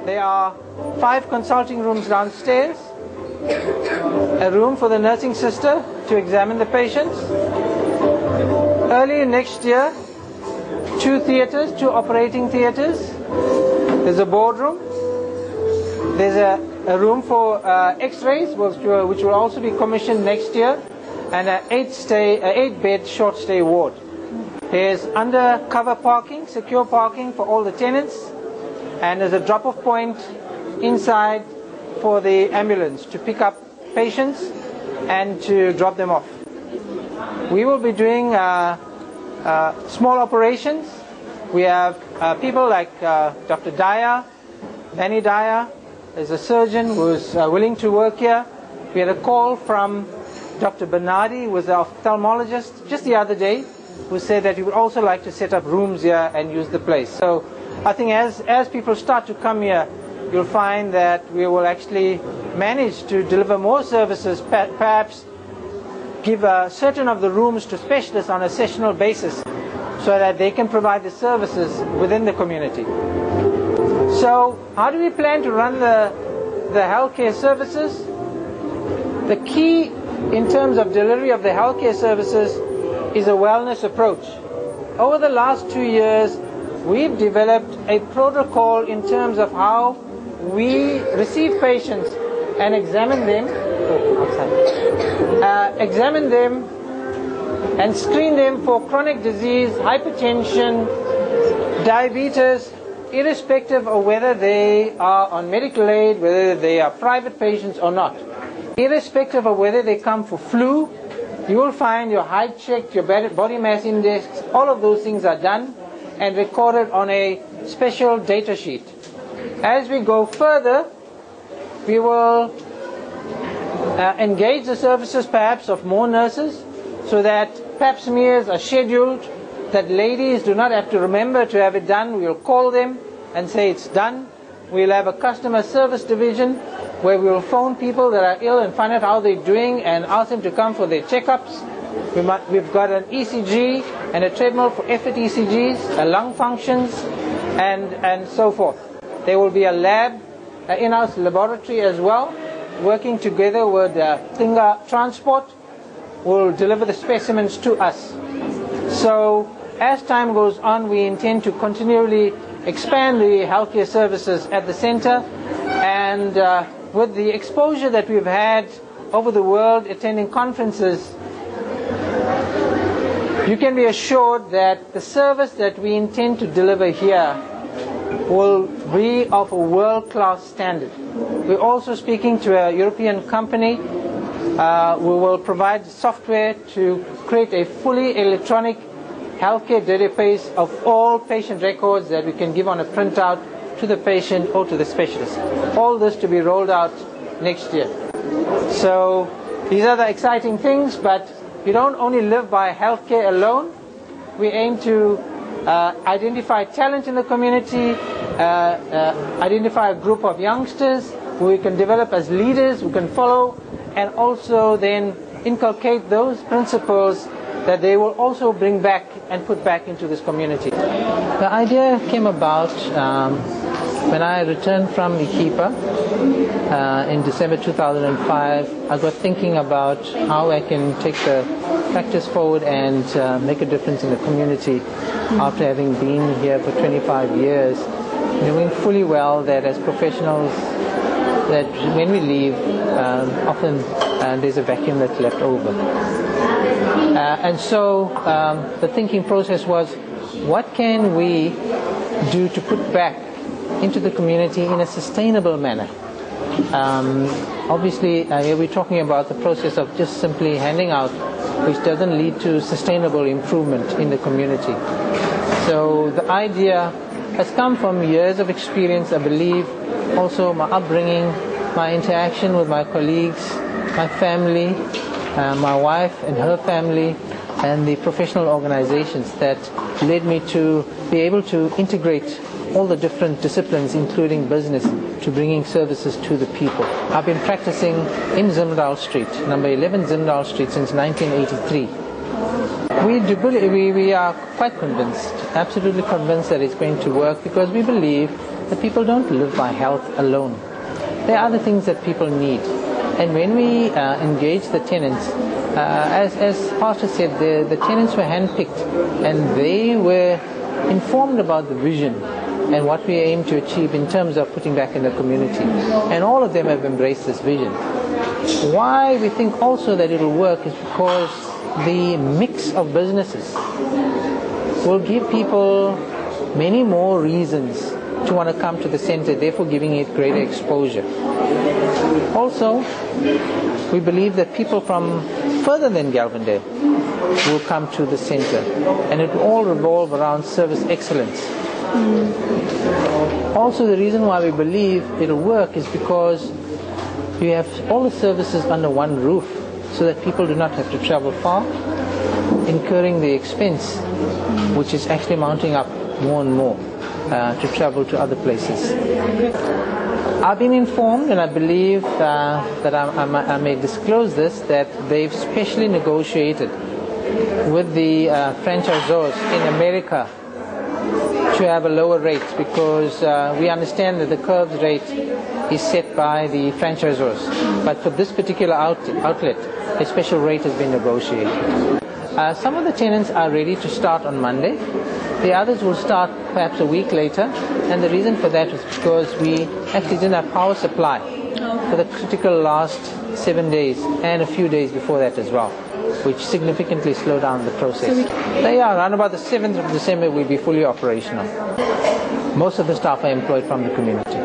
There are 5 consulting rooms downstairs, a room for the nursing sister to examine the patients. Early next year, 2 theatres, 2 operating theatres. There's a boardroom. There's a room for x-rays, which will also be commissioned next year, and an 8-bed short stay ward. There's undercover parking, secure parking for all the tenants, and there's a drop-off point inside for the ambulance to pick up patients and to drop them off. We will be doing small operations. We have people like Dr. Dyer, Danny Dyer, is a surgeon who's willing to work here. We had a call from Dr. Bernardi, who was an ophthalmologist, just the other day, who said that he would also like to set up rooms here and use the place. So I think as people start to come here, you'll find that we will actually manage to deliver more services, perhaps give certain of the rooms to specialists on a sessional basis so that they can provide the services within the community. So how do we plan to run the healthcare services? The key in terms of delivery of the healthcare services is a wellness approach. Over the last 2 years, we've developed a protocol in terms of how we receive patients and examine them, and screen them for chronic disease, hypertension, diabetes, irrespective of whether they are on medical aid, whether they are private patients or not. Irrespective of whether they come for flu, you will find your height checked, your body mass index, all of those things are done and recorded on a special data sheet. As we go further, we will engage the services perhaps of more nurses so that pap smears are scheduled, that ladies do not have to remember to have it done. We will call them and say it's done. We'll have a customer service division where we will phone people that are ill and find out how they're doing and ask them to come for their checkups. We've got an ECG and a treadmill for effort ECGs, lung functions, and so forth. There will be a lab, an in-house laboratory as well, working together with Tinga Transport, will deliver the specimens to us. So as time goes on, we intend to continually expand the healthcare services at the center, and with the exposure that we've had over the world attending conferences, you can be assured that the service that we intend to deliver here will be of a world-class standard. We're also speaking to a European company. We will provide software to create a fully electronic healthcare database of all patient records that we can give on a printout to the patient or to the specialist. All this to be rolled out next year. So these are the exciting things, but we don't only live by healthcare alone. We aim to identify talent in the community, identify a group of youngsters who we can develop as leaders, who can follow, and also then inculcate those principles that they will also bring back and put back into this community. The idea came about when I returned from Iquipa in December 2005. I got thinking about how I can take the practice forward and make a difference in the community after having been here for 25 years, knowing fully well that as professionals that when we leave, often there's a vacuum that's left over. And so the thinking process was, what can we do to put back into the community in a sustainable manner? Obviously, here we're talking about the process of just simply handing out, which doesn't lead to sustainable improvement in the community. So the idea has come from years of experience, I believe, also my upbringing, my interaction with my colleagues, my family, my wife and her family, and the professional organizations that led me to be able to integrate all the different disciplines, including business, to bringing services to the people. I've been practicing in Zimdal Street, number 11 Zimdal Street, since 1983. We are quite convinced, absolutely convinced that it's going to work, because we believe the people don't live by health alone. There are other things that people need. And when we engage the tenants, as Pastor said, the tenants were handpicked and they were informed about the vision and what we aim to achieve in terms of putting back in the community. And all of them have embraced this vision. Why we think also that it will work is because the mix of businesses will give people many more reasons to want to come to the center, therefore giving it greater exposure. Also, we believe that people from further than Govender will come to the center, and it will all revolve around service excellence. Also, the reason why we believe it'll work is because you have all the services under one roof, so that people do not have to travel far, incurring the expense, which is actually mounting up more and more to travel to other places. I've been informed, and I believe that I may disclose this, that they've specially negotiated with the franchisors in America to have a lower rate, because we understand that the curbs rate is set by the franchisors. But for this particular outlet, a special rate has been negotiated. Some of the tenants are ready to start on Monday. The others will start perhaps a week later, and the reason for that is because we actually didn't have power supply for the critical last 7 days and a few days before that as well, which significantly slowed down the process. They are around about the 7th of December we'll be fully operational. Most of the staff are employed from the community.